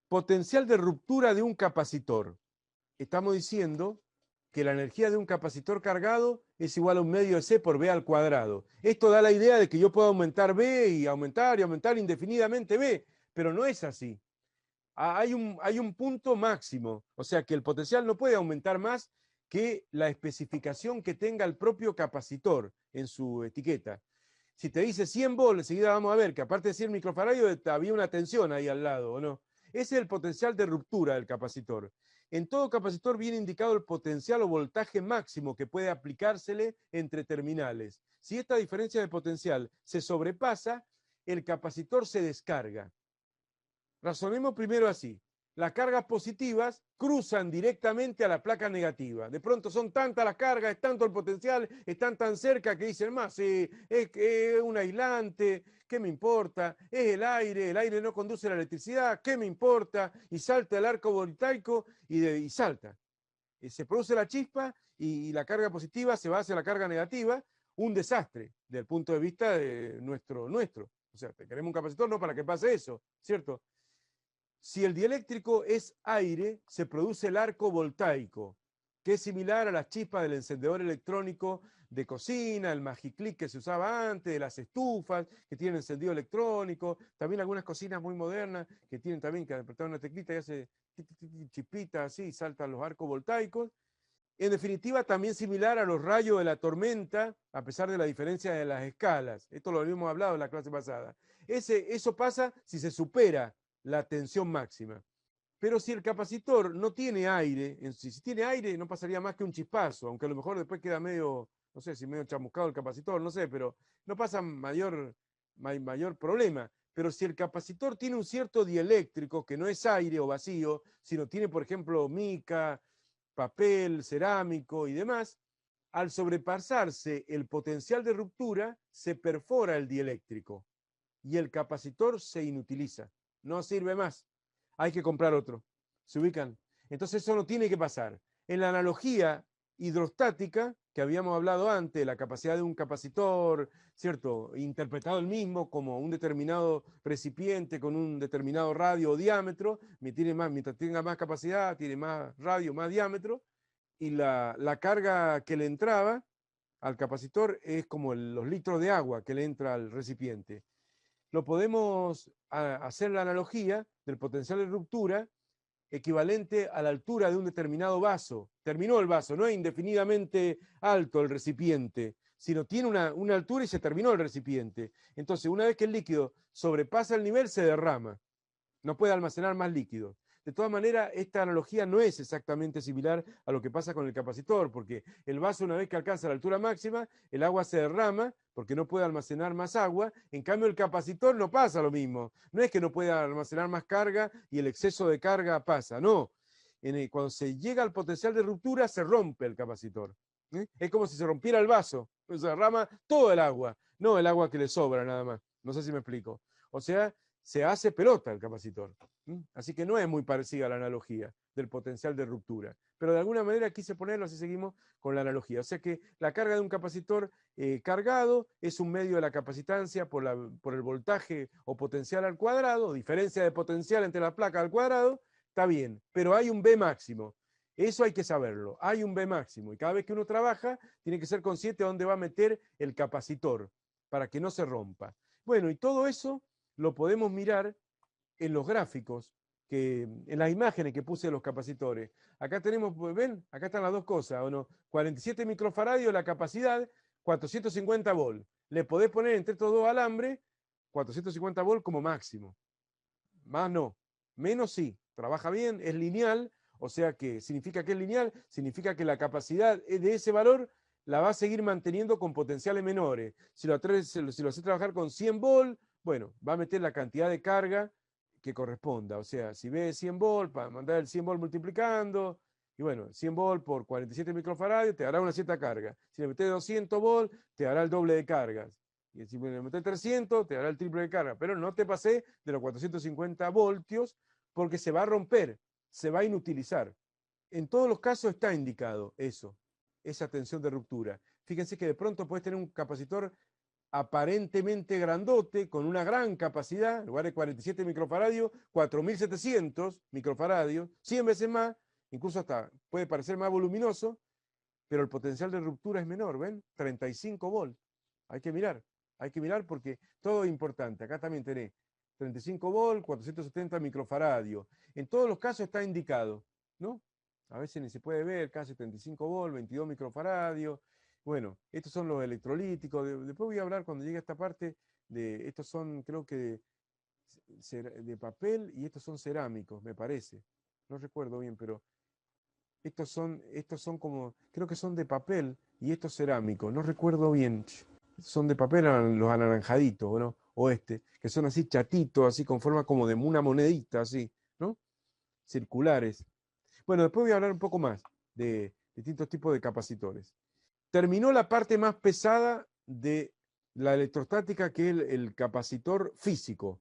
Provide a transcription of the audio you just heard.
Potencial de ruptura de un capacitor. Estamos diciendo que la energía de un capacitor cargado es igual a un medio de C por B al cuadrado. Esto da la idea de que yo puedo aumentar B y aumentar indefinidamente B, pero no es así. Hay un punto máximo, o sea que el potencial no puede aumentar más que la especificación que tenga el propio capacitor en su etiqueta. Si te dice 100 volts, enseguida vamos a ver que aparte de 100 microfarados había una tensión ahí al lado, ¿o no? Ese es el potencial de ruptura del capacitor. En todo capacitor viene indicado el potencial o voltaje máximo que puede aplicársele entre terminales. Si esta diferencia de potencial se sobrepasa, el capacitor se descarga. Razonemos primero así. Las cargas positivas cruzan directamente a la placa negativa. De pronto son tantas las cargas, es tanto el potencial, están tan cerca que dicen más, es un aislante, ¿qué me importa? Es el aire no conduce la electricidad, ¿qué me importa? Y salta el arco voltaico y salta. Se produce la chispa y la carga positiva se va hacia la carga negativa, un desastre desde el punto de vista de nuestro. O sea, queremos un capacitor no para que pase eso, ¿cierto? Si el dieléctrico es aire, se produce el arco voltaico, que es similar a las chispas del encendedor electrónico de cocina, el magiclick que se usaba antes, de las estufas que tienen encendido electrónico, también algunas cocinas muy modernas que tienen también que apretar una teclita y hace chispita así y saltan los arcos voltaicos. En definitiva, también similar a los rayos de la tormenta, a pesar de la diferencia de las escalas. Esto lo habíamos hablado en la clase pasada. Eso pasa si se supera la tensión máxima. Pero si el capacitor no tiene aire, si tiene aire no pasaría más que un chispazo, aunque a lo mejor después queda medio, no sé si medio chamuscado el capacitor, no sé, pero no pasa mayor problema. Pero si el capacitor tiene un cierto dieléctrico, que no es aire o vacío, sino tiene, por ejemplo, mica, papel, cerámico y demás, al sobrepasarse el potencial de ruptura, se perfora el dieléctrico y el capacitor se inutiliza, no sirve más, hay que comprar otro. ¿Se ubican? Entonces eso no tiene que pasar. En la analogía hidrostática que habíamos hablado antes, la capacidad de un capacitor, ¿cierto? Interpretado el mismo como un determinado recipiente con un determinado radio o diámetro, mientras tenga más capacidad, tiene más radio, más diámetro, y la carga que le entraba al capacitor es como los litros de agua que le entra al recipiente. Lo podemos hacer la analogía del potencial de ruptura equivalente a la altura de un determinado vaso. Terminó el vaso, no es indefinidamente alto el recipiente, sino tiene una altura y se terminó el recipiente. Entonces, una vez que el líquido sobrepasa el nivel, se derrama. No puede almacenar más líquido. De todas maneras, esta analogía no es exactamente similar a lo que pasa con el capacitor, porque el vaso, una vez que alcanza la altura máxima, el agua se derrama porque no puede almacenar más agua. En cambio, el capacitor no pasa lo mismo. No es que no pueda almacenar más carga y el exceso de carga pasa, no. Cuando se llega al potencial de ruptura, se rompe el capacitor. Es como si se rompiera el vaso, pues se derrama todo el agua, no el agua que le sobra nada más. No sé si me explico. O sea, se hace pelota el capacitor. Así que no es muy parecida a la analogía del potencial de ruptura. Pero de alguna manera quise ponerlo, así seguimos con la analogía. O sea que la carga de un capacitor cargado es un medio de la capacitancia por el voltaje o potencial al cuadrado, diferencia de potencial entre la placa al cuadrado, está bien, pero hay un B máximo. Eso hay que saberlo, hay un B máximo y cada vez que uno trabaja tiene que ser consciente de dónde va a meter el capacitor para que no se rompa. Bueno, y todo eso lo podemos mirar en los gráficos, en las imágenes que puse de los capacitores. Acá tenemos, ven, acá están las dos cosas, ¿o no? 47 microfaradios la capacidad, 450 volt. Le podés poner entre estos dos alambres 450 volt como máximo. Más no. Menos sí. Trabaja bien, es lineal, o sea que significa que es lineal, significa que la capacidad de ese valor la va a seguir manteniendo con potenciales menores. Si lo hace trabajar con 100 volt, bueno, va a meter la cantidad de carga que corresponda. O sea, si ve 100 volt, para mandar el 100 volt multiplicando, y bueno, 100 volt por 47 microfaradios te dará una cierta carga. Si le metes 200 volt, te dará el doble de cargas. Y si le metes 300, te dará el triple de carga. Pero no te pasé de los 450 voltios porque se va a romper, se va a inutilizar. En todos los casos está indicado eso, esa tensión de ruptura. Fíjense que de pronto puedes tener un capacitor aparentemente grandote, con una gran capacidad, en lugar de 47 microfaradios, 4700 microfaradios, 100 veces más, incluso hasta puede parecer más voluminoso, pero el potencial de ruptura es menor, ¿ven? 35 volts. Hay que mirar porque todo es importante. Acá también tenés 35 volts, 470 microfaradios. En todos los casos está indicado, ¿no? A veces ni se puede ver, casi 35 volts, 22 microfaradios. Bueno, estos son los electrolíticos. Después voy a hablar cuando llegue a esta parte de, estos son creo que de papel y estos son cerámicos, me parece. No recuerdo bien, pero estos son como, creo que son de papel y estos cerámicos, no recuerdo bien. Son de papel los anaranjaditos, ¿no? O que son así chatitos, así con forma como de una monedita, así, ¿no? Circulares. Bueno, después voy a hablar un poco más de distintos tipos de capacitores. Terminó la parte más pesada de la electrostática, que es el capacitor físico.